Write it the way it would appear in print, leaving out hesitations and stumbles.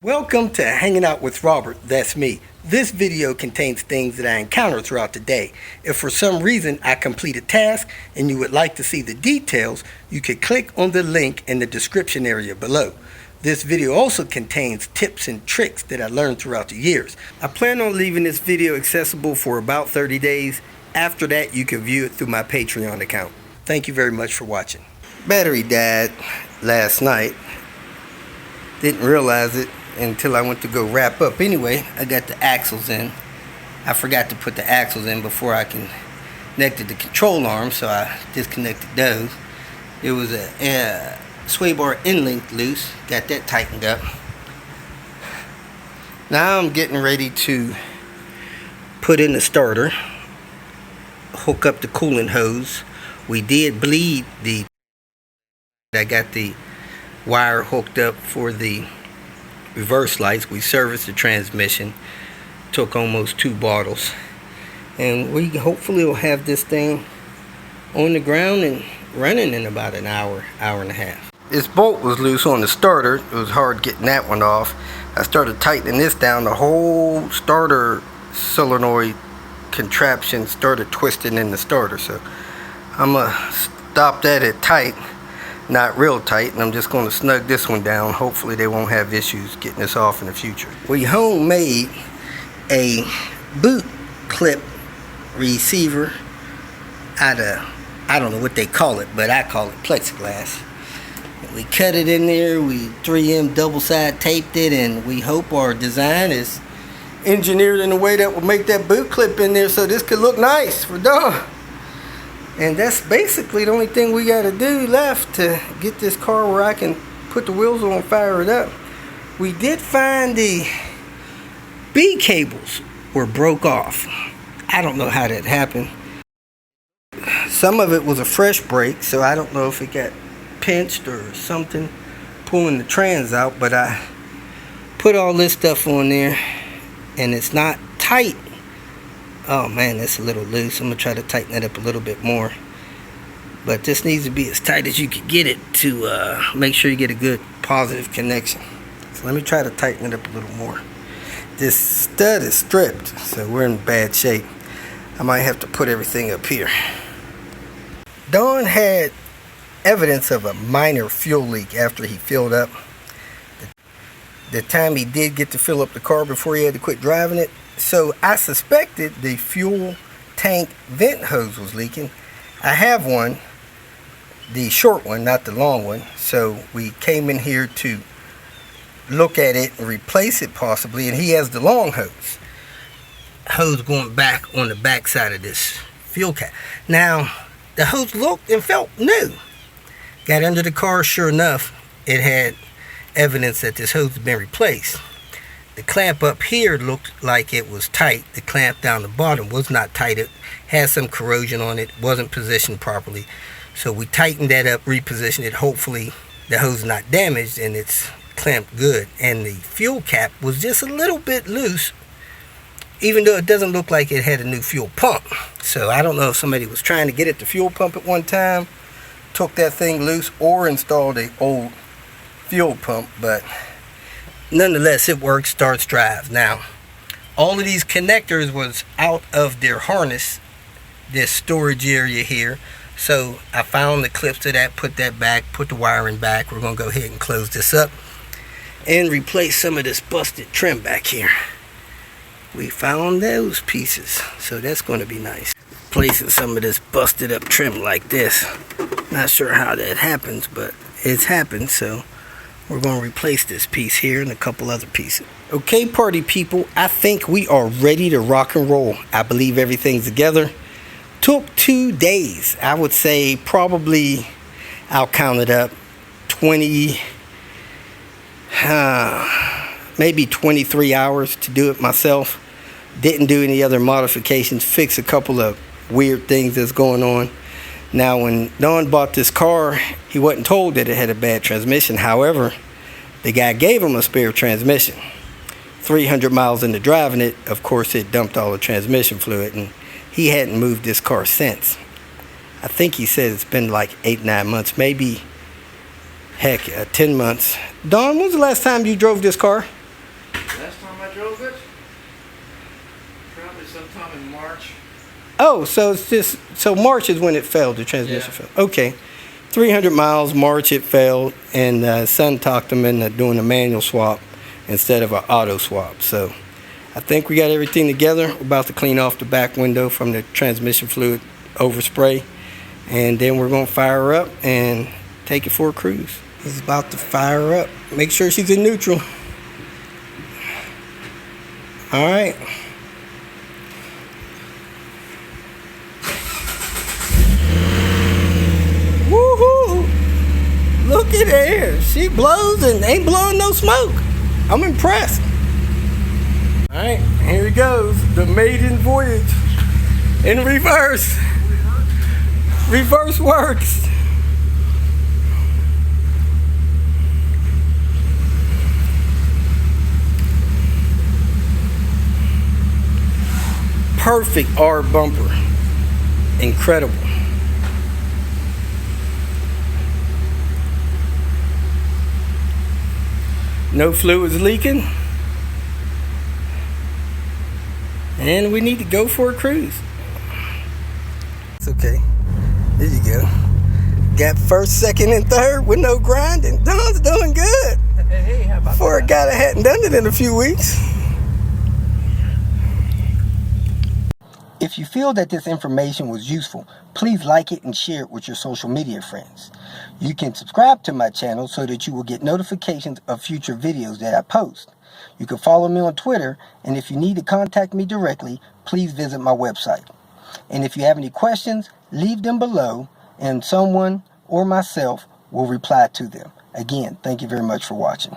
Welcome to Hanging Out with Robert, that's me. This video contains things that I encounter throughout the day. If for some reason I complete a task and you would like to see the details, you can click on the link in the description area below. This video also contains tips and tricks that I learned throughout the years. I plan on leaving this video accessible for about 30 days. After that, you can view it through my Patreon account. Thank you very much for watching. Battery died last night. Didn't realize it until I went to go wrap up. Anyway, I got the axles in. I forgot to put the axles in before I connected the control arm, so I disconnected those. There was a sway bar end link loose. Got that tightened up. Now I'm getting ready to put in the starter, hook up the coolant hose. We did bleed I got the wire hooked up for the reverse lights. We serviced the transmission, took almost 2 bottles, and we hopefully will have this thing on the ground and running in about an hour and a half. This bolt was loose on the starter. It was hard getting that one off. I started tightening this down. The whole starter solenoid contraption started twisting in the starter, so I'm gonna stop that at tight. Not real tight, and I'm just going to snug this one down. Hopefully they won't have issues getting this off in the future. We homemade a boot clip receiver out of, I don't know what they call it, but I call it plexiglass. We cut it in there, we 3M double side taped it, and we hope our design is engineered in a way that will make that boot clip in there so this could look nice for Dawn. And that's basically the only thing we got to do left to get this car where I can put the wheels on and fire it up. We did find the B cables were broke off. I don't know how that happened. Some of it was a fresh break, so I don't know if it got pinched or something pulling the trans out, but I put all this stuff on there and it's not tight. Oh man, that's a little loose. I'm going to try to tighten that up a little bit more. But this needs to be as tight as you can get it to make sure you get a good positive connection. So let me try to tighten it up a little more. This stud is stripped, so we're in bad shape. I might have to put everything up here. Don had evidence of a minor fuel leak after he filled up. The time he did get to fill up the car before he had to quit driving it. So I suspected the fuel tank vent hose was leaking. I have one, the short one, not the long one. So we came in here to look at it and replace it possibly. And he has the long hose. Hose going back on the back side of this fuel cap. Now, the hose looked and felt new. Got under the car, sure enough, it had evidence that this hose had been replaced. The clamp up here looked like it was tight. The clamp down the bottom was not tight. It had some corrosion on it, wasn't positioned properly. So we tightened that up, repositioned it. Hopefully the hose is not damaged and it's clamped good. And the fuel cap was just a little bit loose, even though it doesn't look like it had a new fuel pump. So I don't know if somebody was trying to get at the fuel pump at one time, took that thing loose, or installed an old fuel pump, but nonetheless, it works, starts, drives. Now, all of these connectors was out of their harness, this storage area here. So I found the clips to that, put that back, put the wiring back. We're going to go ahead and close this up and replace some of this busted trim back here. We found those pieces, so that's going to be nice. Placing some of this busted up trim like this. Not sure how that happens, but it's happened, so we're going to replace this piece here and a couple other pieces. Okay, party people, I think we are ready to rock and roll. I believe everything's together. Took 2 days. I would say probably, I'll count it up, 20, maybe 23 hours to do it myself. Didn't do any other modifications, fix a couple of weird things that's going on. Now, when Don bought this car, he wasn't told that it had a bad transmission. However, the guy gave him a spare transmission. 300 miles into driving it, of course, it dumped all the transmission fluid, and he hadn't moved this car since. I think he said it's been like 8-9 months, maybe, heck, 10 months. Don, when's the last time you drove this car? drove it. Probably sometime in March. Oh, so it's just, so March is when it failed, the transmission failed. Okay. 300 miles, March it failed, and son talked him into doing a manual swap instead of an auto swap. So I think we got everything together. We're about to clean off the back window from the transmission fluid overspray, and then we're going to fire her up and take it for a cruise. He's about to fire her up. Make sure she's in neutral. All right. Woohoo! Look at her. She blows and ain't blowing no smoke. I'm impressed. All right, here he goes. The maiden voyage in reverse. Reverse works. Perfect R bumper. Incredible. No fluids leaking. And we need to go for a cruise. It's okay. There you go. Got first, second, and third with no grinding. Don's doing good. Hey, how about For a guy that hadn't done it in a few weeks. If you feel that this information was useful, please like it and share it with your social media friends. You can subscribe to my channel so that you will get notifications of future videos that I post. You can follow me on Twitter, and if you need to contact me directly, please visit my website. And if you have any questions, leave them below, and someone or myself will reply to them. Again, thank you very much for watching.